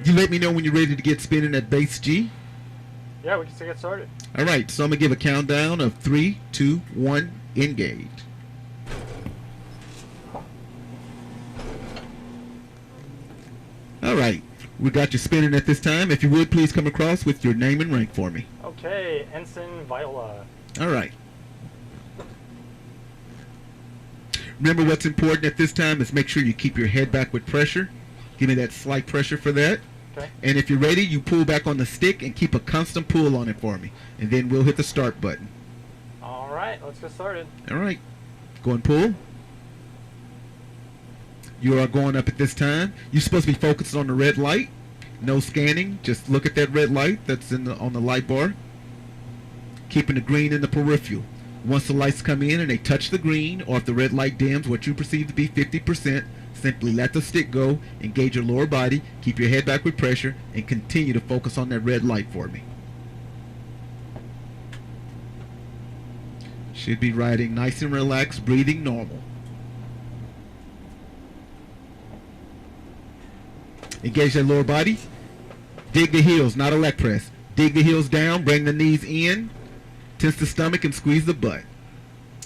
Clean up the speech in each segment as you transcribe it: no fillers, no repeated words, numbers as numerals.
You let me know when you're ready to get spinning at base G. Yeah, we can still get started. All right, so I'm going to give a countdown of 3, 2, 1, engage. All right, we got you spinning at this time. If you would, please come across with your name and rank for me. Okay, Ensign Viola. All right. Remember, what's important at this time is make sure you keep your head back with pressure. Give me that slight pressure for that. Okay. And if you're ready, you pull back on the stick and keep a constant pull on it for me. And then we'll hit the start button. All right, let's get started. All right. Go and pull. You are going up at this time. You're supposed to be focused on the red light. No scanning. Just look at that red light that's on the light bar. Keeping the green in the peripheral. Once the lights come in and they touch the green, or if the red light dims what you perceive to be 50%, simply let the stick go, engage your lower body, keep your head back with pressure, and continue to focus on that red light for me. Should be riding nice and relaxed, breathing normal. Engage that lower body. Dig the heels, not a leg press. Dig the heels down, bring the knees in, tense the stomach, and squeeze the butt.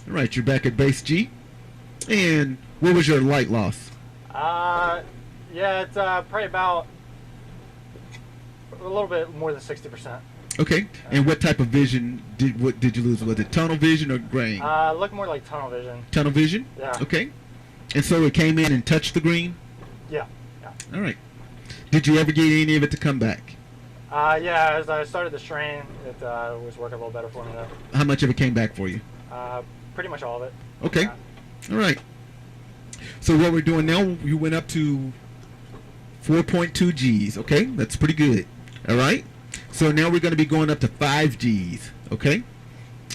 All right, you're back at base G. And what was your light loss? Yeah, it's probably about a little bit more than 60%. Okay, and what type of vision did you lose? Was it tunnel vision or grain? Look more like tunnel vision. Tunnel vision? Yeah. Okay. And so it came in and touched the green? Yeah. Yeah. All right. Did you ever get any of it to come back? Yeah, as I started the strain, it was working a little better for me though. How much of it came back for you? Pretty much all of it. Okay. Yeah. All right. So what we're doing now, you went up to 4.2 Gs. Okay, that's pretty good. All right. So now we're going to be going up to 5 Gs. Okay,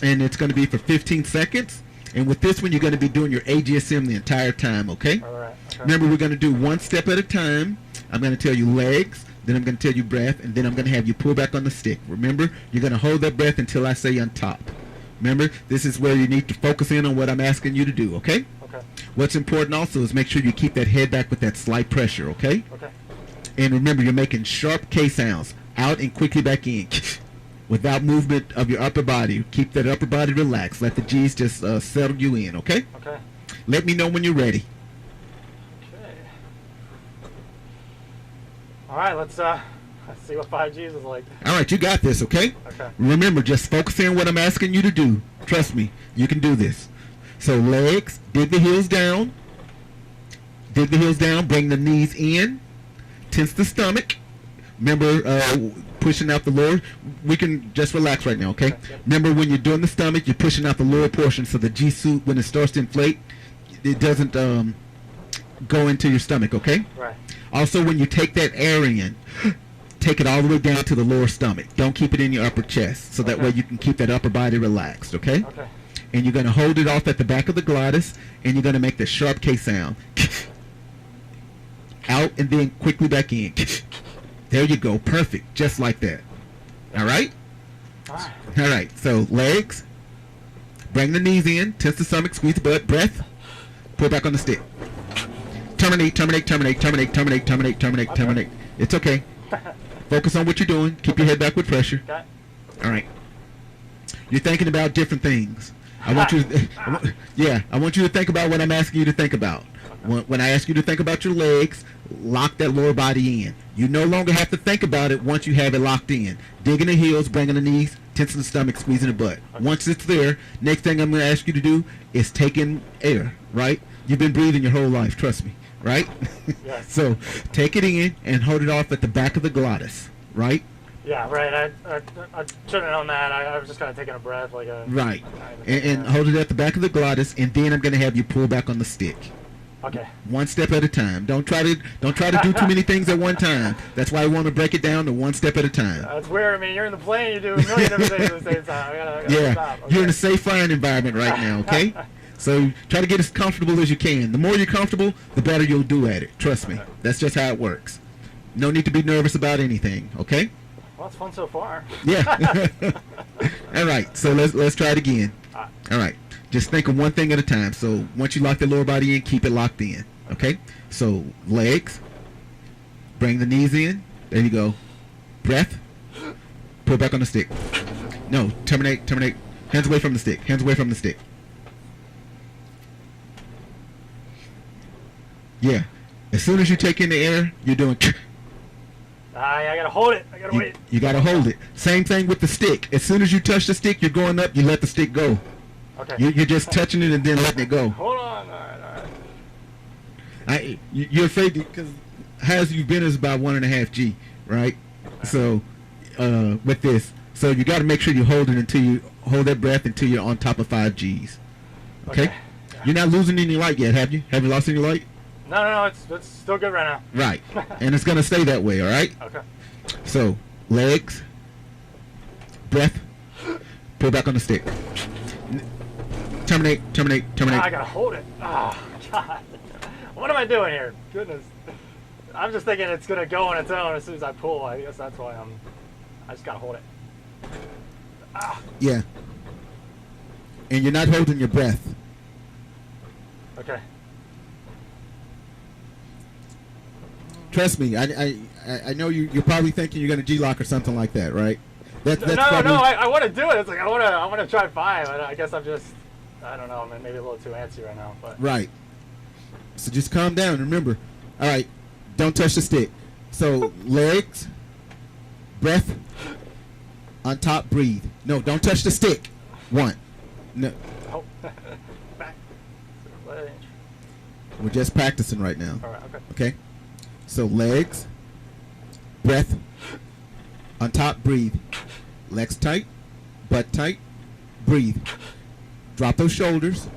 and it's going to be for 15 seconds. And with this one, you're going to be doing your AGSM the entire time. Okay. All right. Okay. Remember, we're going to do one step at a time. I'm going to tell you legs, then I'm going to tell you breath, and then I'm going to have you pull back on the stick. Remember, you're going to hold that breath until I say on top. Remember, this is where you need to focus in on what I'm asking you to do, okay? Okay. What's important also is make sure you keep that head back with that slight pressure, okay? Okay. And remember, you're making sharp K sounds, out and quickly back in, without movement of your upper body. Keep that upper body relaxed. Let the G's just settle you in, okay? Okay. Let me know when you're ready. Okay. All right, let's see what 5Gs is like. All right, you got this, okay? Okay. Remember, just focus in what I'm asking you to do. Trust me, you can do this. So legs, dig the heels down. Dig the heels down, bring the knees in. Tense the stomach. Remember, pushing out the lower. We can just relax right now, okay? Okay. Remember, when you're doing the stomach, you're pushing out the lower portion so the G-suit, when it starts to inflate, it doesn't go into your stomach, okay? Right. Also, when you take that air in, take it all the way down to the lower stomach. Don't keep it in your upper chest, so that Okay. way you can keep that upper body relaxed, okay? Okay. And you're going to hold it off at the back of the glottis, and you're going to make the sharp K sound. Out and then quickly back in. There you go. Perfect. Just like that. All right? All right. All right. So legs. Bring the knees in. Tense the stomach. Squeeze the butt. Breath. Pull back on the stick. Terminate, terminate, terminate, terminate, terminate, terminate, terminate, Okay. terminate. It's okay. Focus on what you're doing. Keep your head back with pressure. Okay. All right. You're thinking about different things. I want you to, I want you to think about what I'm asking you to think about. When I ask you to think about your legs, lock that lower body in. You no longer have to think about it once you have it locked in. Digging the heels, bringing the knees, tensing the stomach, squeezing the butt. Okay. Once it's there, next thing I'm going to ask you to do is take in air, right? You've been breathing your whole life, trust me, right? Yes. So take it in and hold it off at the back of the glottis, right? Yeah, right. I should have known that. I was just kind of taking a breath, like a. Right. not even And thinking hold it at the back of the glottis, and then I'm going to have you pull back on the stick. Okay. One step at a time. Don't try to do too many things at one time. That's why I want to break it down to one step at a time. That's weird. I mean, you're in the plane, you do a million different things at the same time. I gotta Yeah, stop. Okay. you're in a safe flying environment right now, okay? So try to get as comfortable as you can. The more you're comfortable, the better you'll do at it. Trust me. Okay. That's just how it works. No need to be nervous about anything, okay? Well, it's fun so far. Yeah. All right. So let's try it again. All right. Just think of one thing at a time. So once you lock the lower body in, keep it locked in. Okay? So legs. Bring the knees in. There you go. Breath. Pull back on the stick. No, terminate, terminate. Hands away from the stick. Hands away from the stick. Yeah. As soon as you take in the air, you're doing. I gotta hold it. I gotta wait. You gotta hold it. Same thing with the stick. As soon as you touch the stick, you're going up. You let the stick go. Okay. You're just touching it and then letting it go. Hold on. All right. You're afraid because as you've been is about 1.5 G, right? So with this, so you got to make sure you hold it until you hold that breath until you're on top of 5 Gs. Okay? Yeah. You're not losing any light yet, have you? Have you lost any light? No. It's still good right now. Right. And it's gonna stay that way. All right. Okay. So legs, breath, pull back on the stick. Terminate, terminate, terminate. I gotta hold it. Oh God. What am I doing here? Goodness. I'm just thinking it's gonna go on its own as soon as I pull. I guess that's why I just gotta hold it. Ah. Yeah. And you're not holding your breath. Okay. Trust me, I know you're probably thinking you're gonna G-lock or something like that, right? That's No, probably, I want to do it. It's like I want to try 5. I guess I don't know. I'm maybe a little too antsy right now, but right. So just calm down. Remember, all right. Don't touch the stick. So legs, breath, on top, breathe. No, don't touch the stick. 1. No, oh, back. we're just practicing right now. All right. Okay. Okay. So legs, breath, on top, breathe. Legs tight, butt tight, breathe. Drop those shoulders,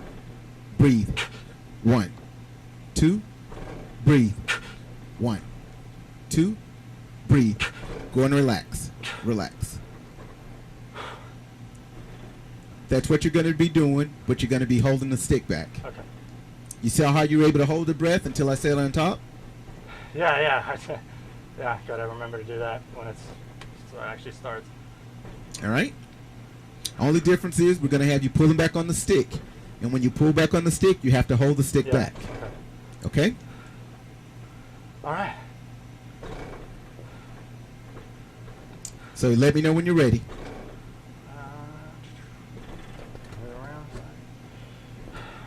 breathe. 1, 2, breathe. 1, 2, breathe. Go and relax. Relax. That's what you're going to be doing, but you're going to be holding the stick back. Okay. You saw how you were able to hold the breath until I said on top? Yeah. Yeah. Gotta remember to do that when it actually starts. All right? Only difference is we're going to have you pulling back on the stick. And when you pull back on the stick, you have to hold the stick back. Okay. Okay? All right. So let me know when you're ready.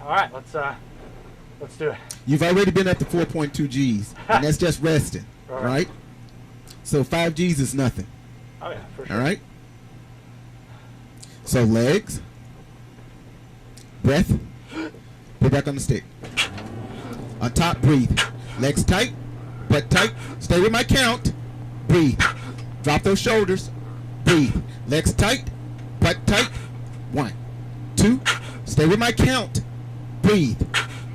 All right. Let's do it. You've already been up to 4.2 Gs, and that's just resting, All right? So 5 Gs is nothing, Oh yeah, for sure. all right? So legs, breath, put back on the stick. On top, breathe. Legs tight, butt tight. Stay with my count. Breathe. Drop those shoulders. Breathe. Legs tight, butt tight. 1, 2. Stay with my count. Breathe.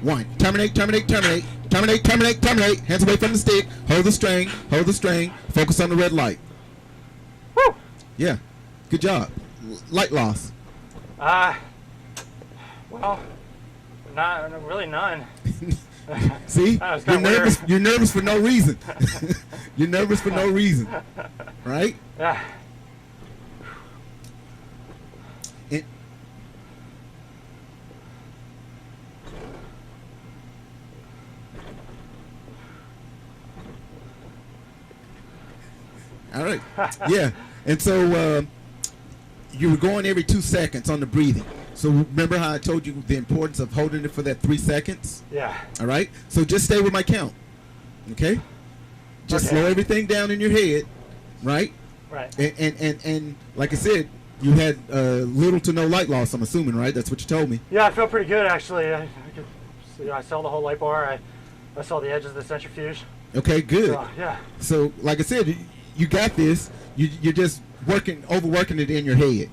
1. Terminate, terminate, terminate. Terminate, terminate, terminate. Hands away from the stick. Hold the string. Hold the string. Focus on the red light. Woo! Yeah. Good job. Light loss. Well, not really none. See? That was You're kinda nervous. weird. You're nervous for no reason. You're nervous for no reason. Right? Yeah. It, all right. Yeah. And so you were going every 2 seconds on the breathing. So remember how I told you the importance of holding it for that 3 seconds? Yeah. All right? So just stay with my count. Okay? Just Okay. slow everything down in your head, right? Right. And like I said, you had little to no light loss, I'm assuming, right? That's what you told me. Yeah, I felt pretty good actually. I could see, I saw the whole light bar. I saw the edges of the centrifuge. Okay, good. So, yeah. So, like I said, you got this. You're just overworking it in your head.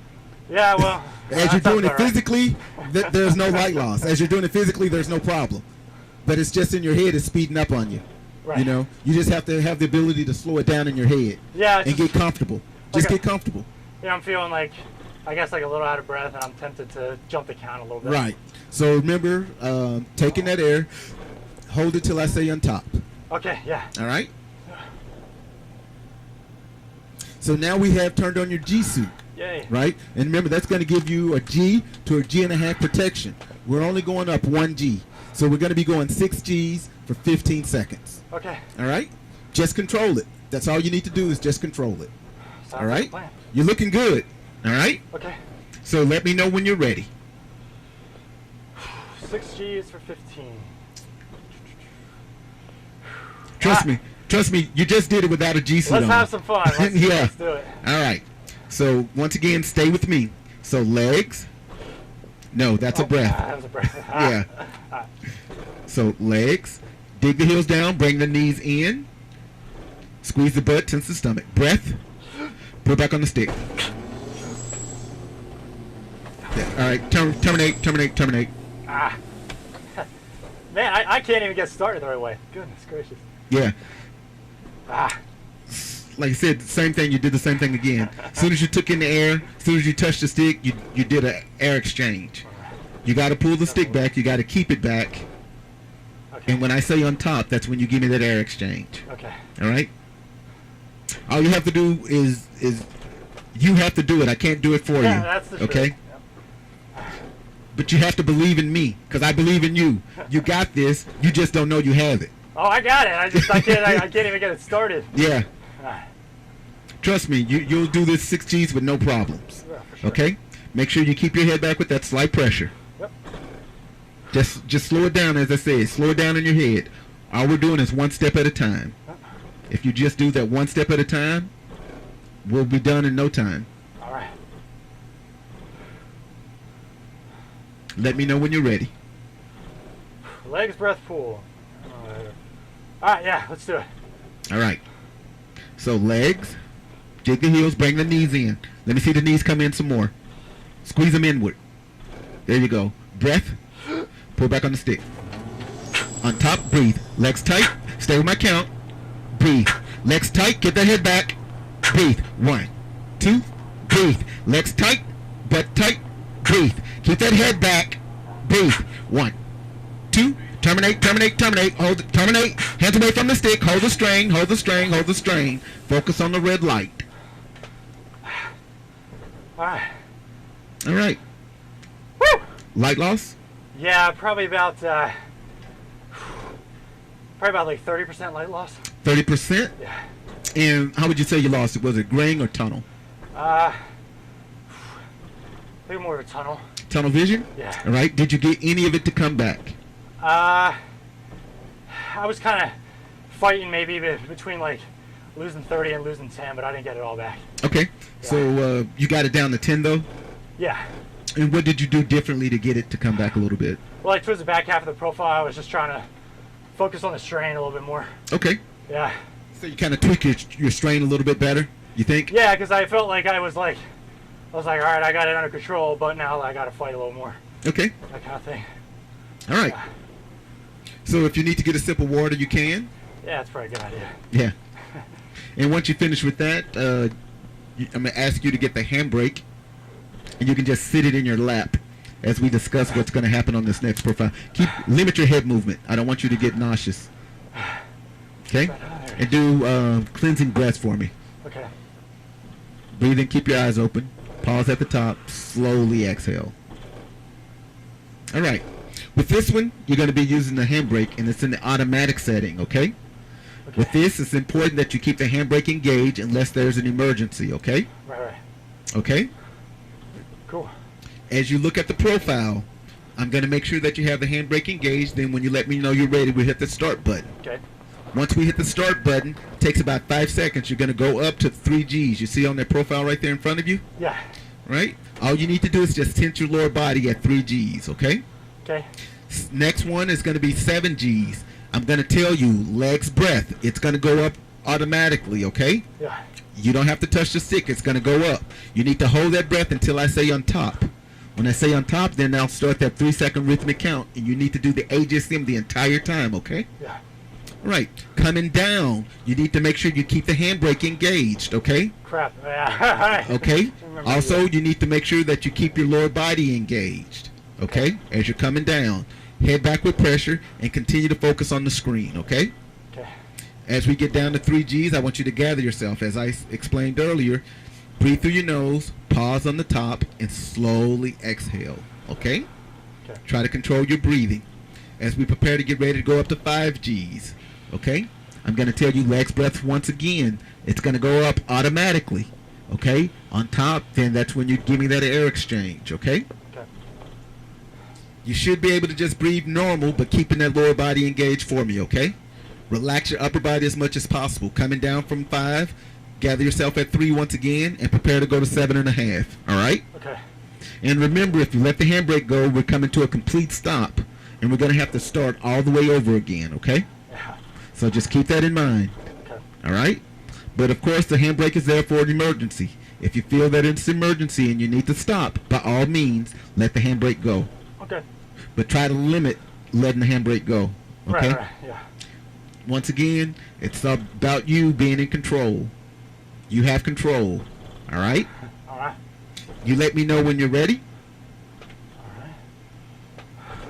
Yeah, well. As you're that sounds doing it about right. physically, there's no light loss. As you're doing it physically, there's no problem. But it's just in your head, it's speeding up on you. Right. You know, you just have to have the ability to slow it down in your head Yeah. and get comfortable. Just Okay. get comfortable. Yeah, I'm feeling like, I guess like a little out of breath, and I'm tempted to jump the count a little bit. Right. So remember, taking that air, hold it till I say on top. Okay. Yeah. All right? So now we have turned on your G suit. Yay. Right? And remember, that's going to give you a G to a G1/2 protection. We're only going up 1 G. So we're going to be going 6 Gs for 15 seconds. Okay. All right? Just control it. That's all you need to do is just control it. Sounds All like a right? plan. You're looking good. All right? Okay. So let me know when you're ready. 6 G's for 15. Trust me, you just did it without a G suit on. Let's have some fun. Yeah. Let's do it. All right. So once again, stay with me. So legs. No, that's a breath. That was a breath. Yeah. So legs. Dig the heels down. Bring the knees in. Squeeze the butt. Tense the stomach. Breath. Put it back on the stick. Yeah. All right. Terminate. Ah. Man, I can't even get started the right way. Goodness gracious. Yeah. Ah. Like I said, same thing. You did the same thing again. As soon as you took in the air, as soon as you touched the stick, you did an air exchange. You got to pull the stick back. You got to keep it back. Okay. And when I say on top, that's when you give me that air exchange. Okay. All right. All you have to do is you have to do it. I can't do it for Yeah, you. that's the truth. Okay. Yep. But you have to believe in me, because I believe in you. You got this. You just don't know you have it. Oh, I got it. I can't even get it started. Yeah. Ah. Trust me. You'll do this 6 G's with no problems. Yeah, for sure. Okay. Make sure you keep your head back with that slight pressure. Yep. Just slow it down, as I said. Slow it down in your head. All we're doing is one step at a time. If you just do that one step at a time, we'll be done in no time. All right. Let me know when you're ready. Legs, breath, pull. All right, yeah, let's do it. All right. So legs, dig the heels, bring the knees in. Let me see the knees come in some more. Squeeze them inward. There you go. Breath. Pull back on the stick. On top, breathe. Legs tight. Stay with my count. Breathe. Legs tight. Get that head back. Breathe. 1, 2, breathe. Legs tight. Butt tight. Breathe. Keep that head back. Breathe. 1, 2. Terminate. Hold it. Terminate. Hands away from the stick. Hold the strain. Focus on the red light. All right. All right. Woo! Light loss? Yeah, probably about like 30% light loss. 30%? Yeah. And how would you say you lost it? Was it graying or tunnel? Maybe more of a tunnel. Tunnel vision? Yeah. All right. Did you get any of it to come back? I was kind of fighting maybe between like losing 30 and losing 10, but I didn't get it all back. Okay. Yeah. So you got it down to 10 though? Yeah. And what did you do differently to get it to come back a little bit? Well, like towards the back half of the profile, I was just trying to focus on the strain a little bit more. Okay. Yeah. So you kind of tweak your strain a little bit better, you think? Yeah, because I felt like I was like, all right, I got it under control, but now I got to fight a little more. Okay. That kind of thing. All right. Yeah. So if you need to get a sip of water, you can? Yeah, that's probably a good idea. Yeah. And once you finish with that, I'm going to ask you to get the handbrake, and you can just sit it in your lap as we discuss what's going to happen on this next profile. Limit your head movement. I don't want you to get nauseous. Okay? And do cleansing breaths for me. Okay. Breathe in, keep your eyes open. Pause at the top. Slowly exhale. All right. With this one, you're going to be using the handbrake, and it's in the automatic setting, okay? With this, it's important that you keep the handbrake engaged unless there's an emergency, okay? Right. Okay? Cool. As you look at the profile, I'm going to make sure that you have the handbrake engaged. Then when you let me know you're ready, we hit the start button. Okay. Once we hit the start button, it takes about 5 seconds. You're going to go up to 3 Gs. You see on that profile right there in front of you? Yeah. Right? All you need to do is just tense your lower body at 3 Gs, okay? Okay. Next one is going to be 7 Gs. I'm going to tell you, legs, breath. It's going to go up automatically, okay? Yeah. You don't have to touch the stick. It's going to go up. You need to hold that breath until I say on top. When I say on top, then I'll start that 3-second rhythmic count, and you need to do the AJSM the entire time, okay? Yeah. Right. Coming down, you need to make sure you keep the handbrake engaged, okay? Crap. Yeah. Okay? Also, you need to make sure that you keep your lower body engaged, okay? As you're coming down. Head back with pressure and continue to focus on the screen, okay? Okay. As we get down to 3 Gs, I want you to gather yourself. As I explained earlier, breathe through your nose, pause on the top, and slowly exhale, okay? Okay. Try to control your breathing. As we prepare to get ready to go up to 5 Gs, okay? I'm going to tell you legs breath once again. It's going to go up automatically. Okay? On top, then that's when you give me that air exchange. Okay? Okay. You should be able to just breathe normal, but keeping that lower body engaged for me. Okay? Relax your upper body as much as possible. Coming down from 5, gather yourself at 3 once again, and prepare to go to 7.5. All right? Okay. And remember, if you let the handbrake go, we're coming to a complete stop, and we're going to have to start all the way over again. Okay? Yeah. So just keep that in mind. Okay. All right? But of course, the handbrake is there for an emergency. If you feel that it's an emergency and you need to stop, by all means, let the handbrake go. Okay. But try to limit letting the handbrake go. Okay? Right. Yeah. Once again, it's about you being in control. You have control. All right? All right. You let me know when you're ready. All right.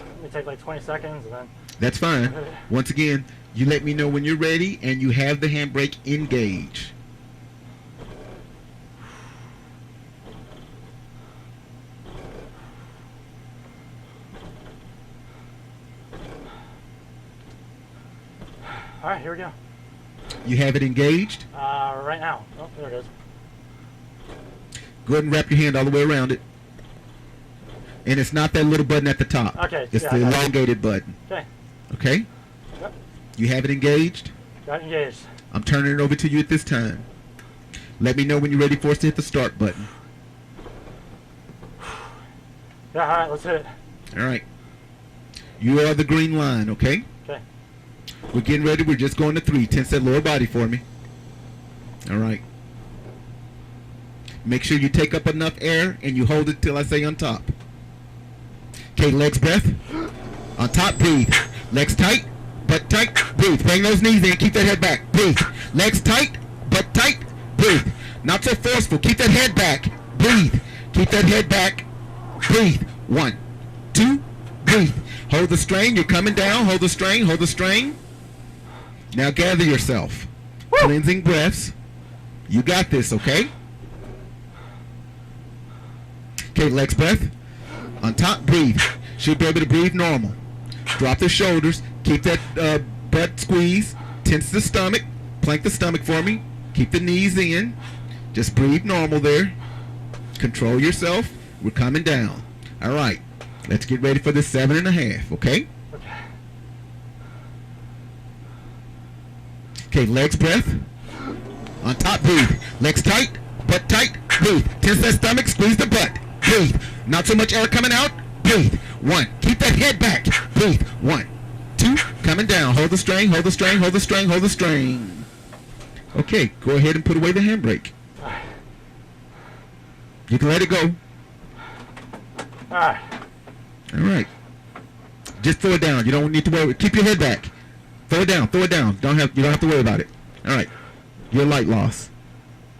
Let me take like 20 seconds and then. That's fine. Once again, you let me know when you're ready and you have the handbrake engaged. All right, here we go. You have it engaged. Right now. Oh, there it is. Go ahead and wrap your hand all the way around it. And it's not that little button at the top. Okay. It's Yeah, the I got it. elongated button. Okay. Okay? Yep. You have it engaged. Got engaged. I'm turning it over to you at this time. Let me know when you're ready for us to hit the start button. Yeah. All right. Let's hit it. All right. You are the green line, okay? Okay. We're getting ready. We're just going to 3. Tense that lower body for me. All right. Make sure you take up enough air and you hold it till I say on top. Okay, legs breath. On top, breathe. Legs tight, butt tight, breathe. Bring those knees in, keep that head back, breathe. Legs tight, butt tight, breathe. Not so forceful, keep that head back, breathe. Keep that head back, breathe. 1, 2, breathe. Hold the strain, you're coming down, hold the strain, hold the strain. Now gather yourself. Woo! Cleansing breaths. You got this, okay? Okay, legs breath. On top, breathe. Should be able to breathe normal. Drop the shoulders. Keep that butt squeeze. Tense the stomach. Plank the stomach for me. Keep the knees in. Just breathe normal there. Control yourself. We're coming down. All right. Let's get ready for the 7.5, okay? Okay. Okay, legs breath. On top, breathe. Legs tight, butt tight, breathe. Tense that stomach, squeeze the butt. Breathe. Not so much air coming out. Breathe. 1. Keep that head back. Breathe. 1, 2. Coming down. Hold the strain, hold the strain, hold the strain, hold the strain. Okay, go ahead and put away the handbrake. All right. You can let it go. All right. All right. Just throw it down. You don't need to worry. Keep your head back. Throw it down. Throw it down. You don't have to worry about it. All right. Your light loss.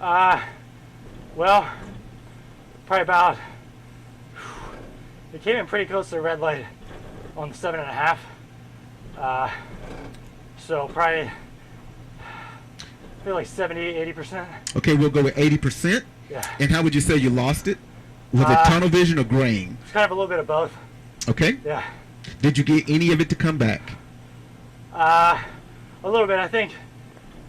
Well, probably about. It came in pretty close to the red light on the 7.5. So probably, I feel like 70, 80%. Okay, we'll go with 80%. Yeah. And how would you say you lost it? Was it tunnel vision or graying? It's kind of a little bit of both. Okay. Yeah. Did you get any of it to come back? A little bit. I think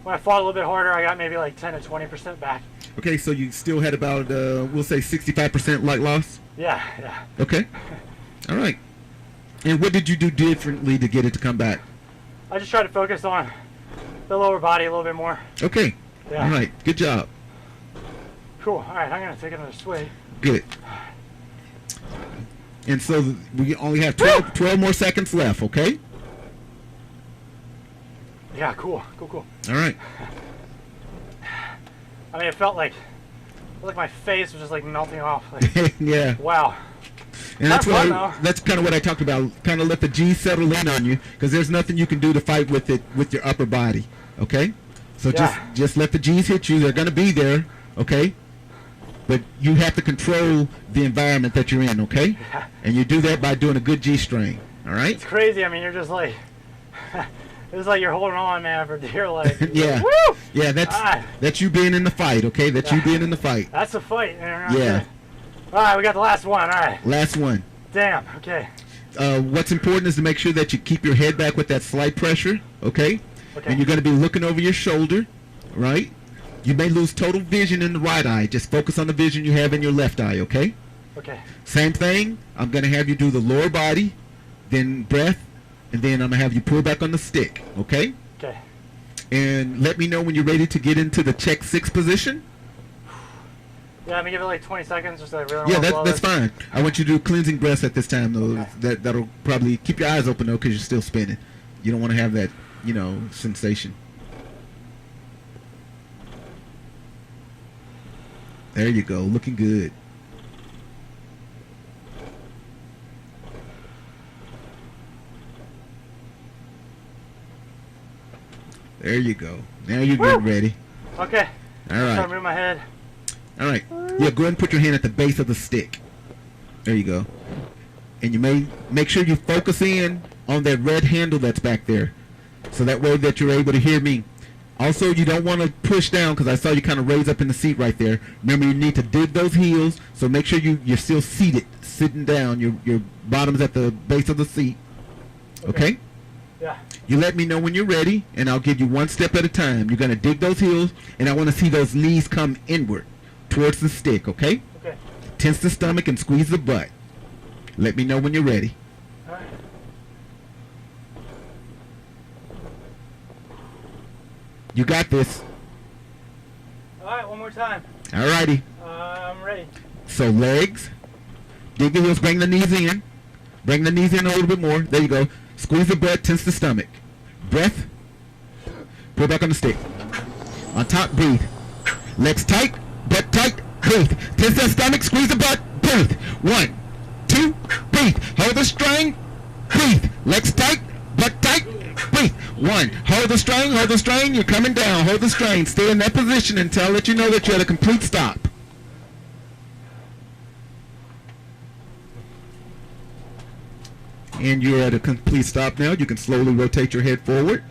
when I fought a little bit harder, I got maybe like 10 to 20% back. Okay, so you still had about, we'll say 65% light loss? Yeah, yeah. Okay. All right. And what did you do differently to get it to come back? I just tried to focus on the lower body a little bit more. Okay. Yeah. All right. Good job. Cool. All right, I'm going to take another swig. Good. And so we only have 12 more seconds left, okay? Yeah, cool. Cool. All right. I mean, it felt like my face was just like melting off. Like, Yeah. wow. And that's Not fun, what that's kind of what I talked about. Kind of let the G settle in on you, because there's nothing you can do to fight with it with your upper body. Okay. So Yeah. just let the G's hit you. They're gonna be there. Okay. But you have to control the environment that you're in. Okay. Yeah. And you do that by doing a good G strain. All right. It's crazy. I mean, you're just like, it's like you're holding on, man, for dear life. Yeah. Woo! Yeah. That's you being in the fight. Okay. That's you being in the fight. That's a fight. Man. Yeah. All right, we got the last one. All right. Last one. Damn. Okay. What's important is to make sure that you keep your head back with that slight pressure, okay? Okay. And you're going to be looking over your shoulder, right? You may lose total vision in the right eye. Just focus on the vision you have in your left eye, okay? Okay. Same thing. I'm going to have you do the lower body, then breath, and then I'm going to have you pull back on the stick, okay? Okay. And let me know when you're ready to get into the check 6 position. Yeah, I'm gonna give it like 20 seconds just so I really don't Yeah, wanna blow that's this. fine. I want you to do cleansing breaths at this time, though. Okay. That'll probably keep your eyes open, though, because you're still spinning. You don't want to have that, sensation. There you go. Looking good. There you go. Now you're getting ready. Okay. All I'm trying right. to move my head. All right. Yeah, go ahead and put your hand at the base of the stick. There you go. And you may make sure you focus in on that red handle that's back there, so that way that you're able to hear me. Also, you don't want to push down, because I saw you kind of raise up in the seat right there. Remember, you need to dig those heels, so make sure you're still seated, sitting down. Your bottom's at the base of the seat. Okay? Yeah. You let me know when you're ready, and I'll give you one step at a time. You're going to dig those heels, and I want to see those knees come inward towards the stick, okay? Okay. Tense the stomach and squeeze the butt. Let me know when you're ready. All right. You got this. All right, one more time. All righty. I'm ready. So legs, dig the heels, bring the knees in. Bring the knees in a little bit more. There you go. Squeeze the butt, tense the stomach. Breath. Pull back on the stick. On top, breathe. Legs tight, butt tight, breathe. Tense that stomach, squeeze the butt, breathe. 1, 2, breathe. Hold the string, breathe. Legs tight, butt tight, breathe. 1, hold the strain, you're coming down. Hold the strain, stay in that position until I let you know that you're at a complete stop. And you're at a complete stop now. You can slowly rotate your head forward.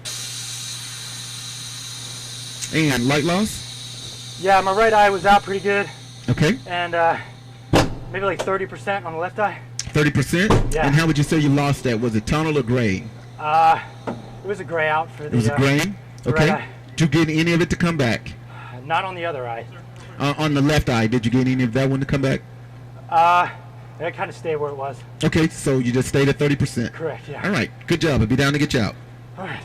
And light loss? Yeah, my right eye was out pretty good, Okay. and maybe like 30% on the left eye. 30%? Yeah. And how would you say you lost that? Was it tunnel or gray? It was a gray out for the. It was a grain? the Okay. right eye. Did you get any of it to come back? Not on the other eye. On the left eye, did you get any of that one to come back? It kind of stayed where it was. Okay, so you just stayed at 30%. Correct, yeah. All right, good job. I'll be down to get you out. All right.